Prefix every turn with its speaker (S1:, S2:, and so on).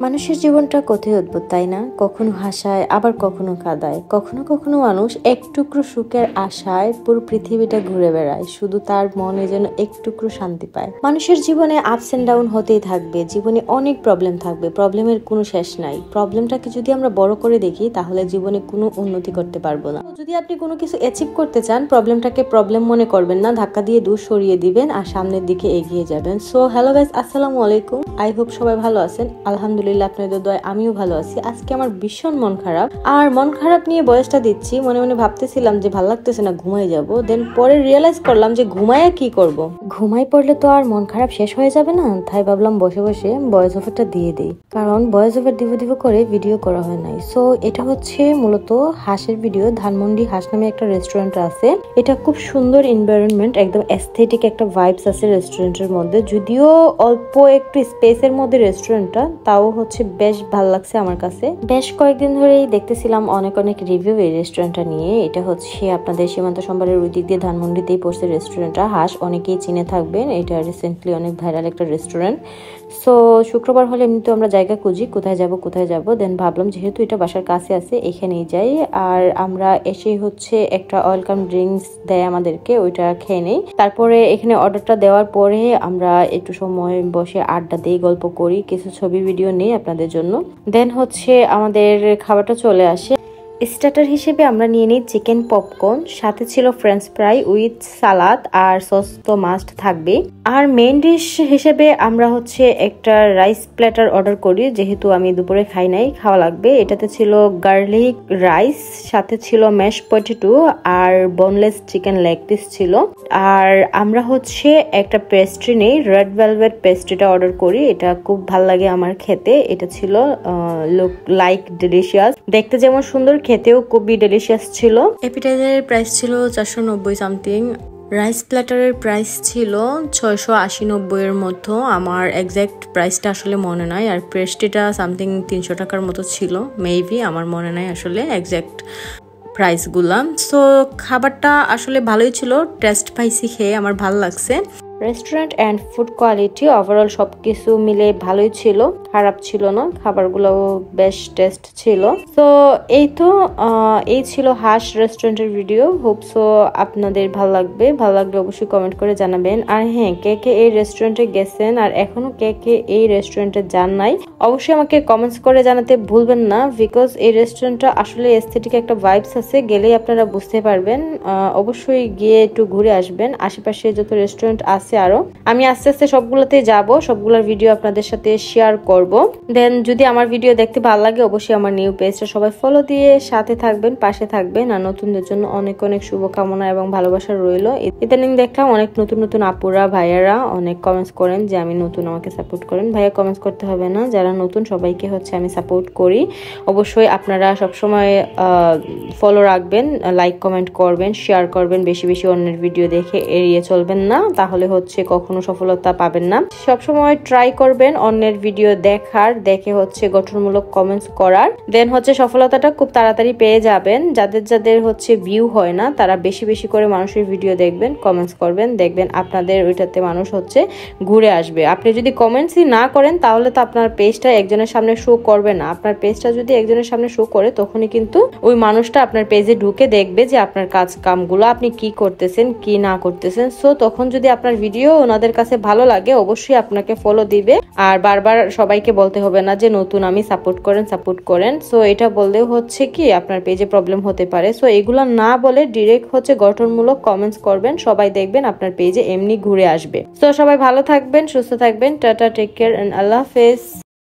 S1: মানুষের জীবনটা কতই অদ্ভুত, তাই না? কখনো হাসায়, আবার কখনো কাঁদায়। কখনো কখনো মানুষ এক টুকরো সুখের আশায় পুরো পৃথিবীটা ঘুরে বেড়ায়, শুধু তার মনে যেন এক টুকরো শান্তি পায়। মানুষের জীবনে আপস এন্ড ডাউন হতেই থাকবে, জীবনে অনেক প্রবলেম থাকবে, প্রবলেমের কোনো শেষ নাই। প্রবলেমটাকে যদি আমরা বড় করে দেখি তাহলে জীবনে কোনো উন্নতি করতে পারবো না। যদি আপনি কোনো কিছু অ্যাচিভ করতে চান, প্রবলেমটাকে প্রবলেম মনে করবেন না, ধাক্কা দিয়ে দূর সরিয়ে দিবেন আর সামনের দিকে এগিয়ে যাবেন। সো হ্যালো গাইস, আসসালামু আলাইকুম। আই হোপ সবাই ভালো আছেন। আলহামদুলিল্লাহ, আপনাদের দয়ায় আমিও ভালো আছি। আজকে আমার ভীষণ মন খারাপ, আর মন খারাপ নিয়ে বয়সটা দিচ্ছি। মনে মনে ভাবতেছিলাম যে ভালো লাগতেছে না, ঘুমাই যাব। দেন পরে রিয়েলাইজ করলাম যে ঘুমায়া কি করব, ঘুমাই পড়লে তো আর মন খারাপ শেষ হয়ে যাবে না। তাই ভাবলাম বসে বসে ভয়েস ওভারটা দিয়ে দিই, কারণ ভয়েস ওভার দিব করে ভিডিও করা হয় নাই। সো এটা হচ্ছে মূলত হাঁসের ভিডিও। ধানমন্ডি হাঁস নামে একটা রেস্টুরেন্ট আছে। এটা খুব সুন্দর এনভায়রনমেন্ট, একদম এস্থেটিক একটা ভাইবস আছে রেস্টুরেন্টের মধ্যে। যদিও অল্প একটু স্পেসের মধ্যে রেস্টুরেন্টটা, তাও হচ্ছে বেশ ভালো লাগছে আমার কাছে। বেশ কয়েকদিন ধরেই দেখতেছিলাম অনেক রিভিউ এই রেস্টুরেন্টটা নিয়ে। এটা হচ্ছে আপনাদের সীমান্ত সম্ভারের ওই দিক দিয়ে ধানমন্ডিতেই পড়ছে রেস্টুরেন্টটা। হাঁস অনেকেই চিনে থাকবেন, এটা রিসেন্টলি অনেক ভাইরাল একটা রেস্টুরেন্ট। সো শুক্রবার হলে এমনিতে আমরা জায়গা খুঁজি কোথায় যাব। দেন ভাবলাম যেহেতু এটা বাসার কাছে আছে এখানেই যাই। আর আমরা এসেই হচ্ছে একটা ওয়েলকাম ড্রিঙ্কস দেয় আমাদেরকে, ওইটা খেয়ে নেই। তারপরে এখানে অর্ডারটা দেওয়ার পরে আমরা একটু সময় বসে আড্ডা দিই, গল্প করি, কিছু ছবি ভিডিও নেই আপনাদের জন্য। দেন হচ্ছে আমাদের খাবারটা চলে আসে। স্টার্টার হিসেবে আমরা নিয়ে নিই চিকেন পপকর্ন, সাথে ছিল ফ্রেঞ্চ ফ্রাই উইথ সালাদ, আর সস তো মাস্ট থাকবে। আর মেইন ডিশ হিসেবে আমরা হচ্ছে একটা রাইস প্ল্যাটার অর্ডার করি, যেহেতু আমি দুপুরে খাই নাই, খাওয়া লাগবে। এটাতে ছিল গার্লিক রাইস, সাথে ছিল ম্যাশ পটেটো আর বোনলেস চিকেন লেগ পিস ছিল। আর আমরা হচ্ছে একটা পেস্ট্রি নেই, রেড ভেলভেট পেস্ট্রিটা অর্ডার করি। এটা খুব ভাল লাগে আমার খেতে। এটা ছিল লুক লাইক ডিলিশিয়াস, দেখতে যেমন সুন্দর, খেতেও খুবই ডেলিশিয়াস ছিল। অ্যাপিটাইজারের প্রাইস ছিল 490 সামথিং। রাইস প্ল্যাটারের প্রাইস ছিল 680-90 এর মতো। আমার এক্সাক্ট প্রাইসটা আসলে মনে নাই। আর পেস্ট্রিটা সামথিং 300 টাকার মতো ছিল, মেবি, আমার মনে নাই আসলে এক্সাক্ট প্রাইসগুলা। সো খাবারটা আসলে ভালোই ছিল, টেস্ট পাইছি, খেয়ে আমার ভালো লাগছে। Restaurant and food quality overall সবকিছু মিলে ভালোই ছিল, খারাপ ছিল না। খাবারগুলোও বেশ টেস্ট ছিল। তো এই ছিল হাঁস রেস্টুরেন্টের ভিডিও। হোপসো আপনাদের ভালো লাগবে অবশ্যই কমেন্ট করে জানাবেন। আর হ্যাঁ, কে কে এই রেস্টুরেন্টে গেছেন আর এখনো কে কে এই রেস্টুরেন্টে যান নাই, অবশ্যই আমাকে কমেন্টস করে জানাতে ভুলবেন না। বিকজ এই রেস্টুরেন্টটা আসলে এস্থেটিক একটা ভাইবস আছে, গেলেই আপনারা বুঝতে পারবেন। অবশ্যই গিয়ে একটু ঘুরে আসবেন। আশেপাশে যত রেস্টুরেন্ট আছে আরো, আমি আস্তে আস্তে সবগুলোতে যাব, সবগুলোর ভিডিও আপনাদের সাথে শেয়ার করব। দেন যদি আমার ভিডিও দেখতে ভালো লাগে, অবশ্যই আমার নিউ পেজটা সবাই ফলো দিয়ে সাথে থাকবেন, পাশে থাকবেন। আর নতুনদের জন্য অনেক শুভকামনা এবং ভালোবাসা রইল। ইদানিং দেখলাম অনেক নতুন আপুরা ভাইয়ারা অনেক কমেন্টস করেন যে আমি নতুন, আমাকে সাপোর্ট করেন। ভাইয়া কমেন্টস করতে হবে না, যারা নতুন সবাইকে হচ্ছে আমি সাপোর্ট করি। অবশ্যই আপনারা সবসময় ফলো রাখবেন, লাইক কমেন্ট করবেন, শেয়ার করবেন, বেশি অন্যের ভিডিও দেখে এড়িয়ে চলবেন না, তাহলে হচ্ছে কখনো সফলতা পাবেন না। সবসময় ট্রাই করবেন অন্যের ভিডিও দেখে হচ্ছে গঠনমূলক কমেন্টস করার। দেন হচ্ছে সফলতাটা খুব তাড়াতাড়ি পেয়ে যাবেন। যাদের হচ্ছে ভিউ হয় না, তারা বেশি করে মানুষের ভিডিও দেখবেন, কমেন্টস করবেন, দেখবেন আপনাদের ওইটাতে মানুষ হচ্ছে ঘুরে আসবে। আপনি যদি কমেন্টসই না করেন তাহলে তো আপনার পেজটা একজনের সামনে শো করবে না। আপনার পেজটা যদি একজনের সামনে শো করে, তখনই কিন্তু ওই মানুষটা আপনার পেজে ঢুকে দেখবে যে আপনার কামগুলো আপনি কি করতেছেন কি না করতেছেন। সো তখন যদি আপনার ভিডিও ওনাদের কাছে ভালো লাগে, অবশ্যই আপনাকে ফলো দিবে। আর বারবার সবাইকে বলতে হবে না যে নতুন, আমি সাপোর্ট করেন। সো এটা বললেও হচ্ছে কি আপনার পেজে প্রবলেম হতে পারে। সো এগুলো না বলে ডিরেক্ট হচ্ছে গঠনমূলক কমেন্টস করবেন, সবাই দেখবেন আপনার পেজে এমনি ঘুরে আসবে। সো সবাই ভালো থাকবেন, সুস্থ থাকবেন। টাটা, টেক কেয়ার এন্ড আল্লাহ হাফেজ।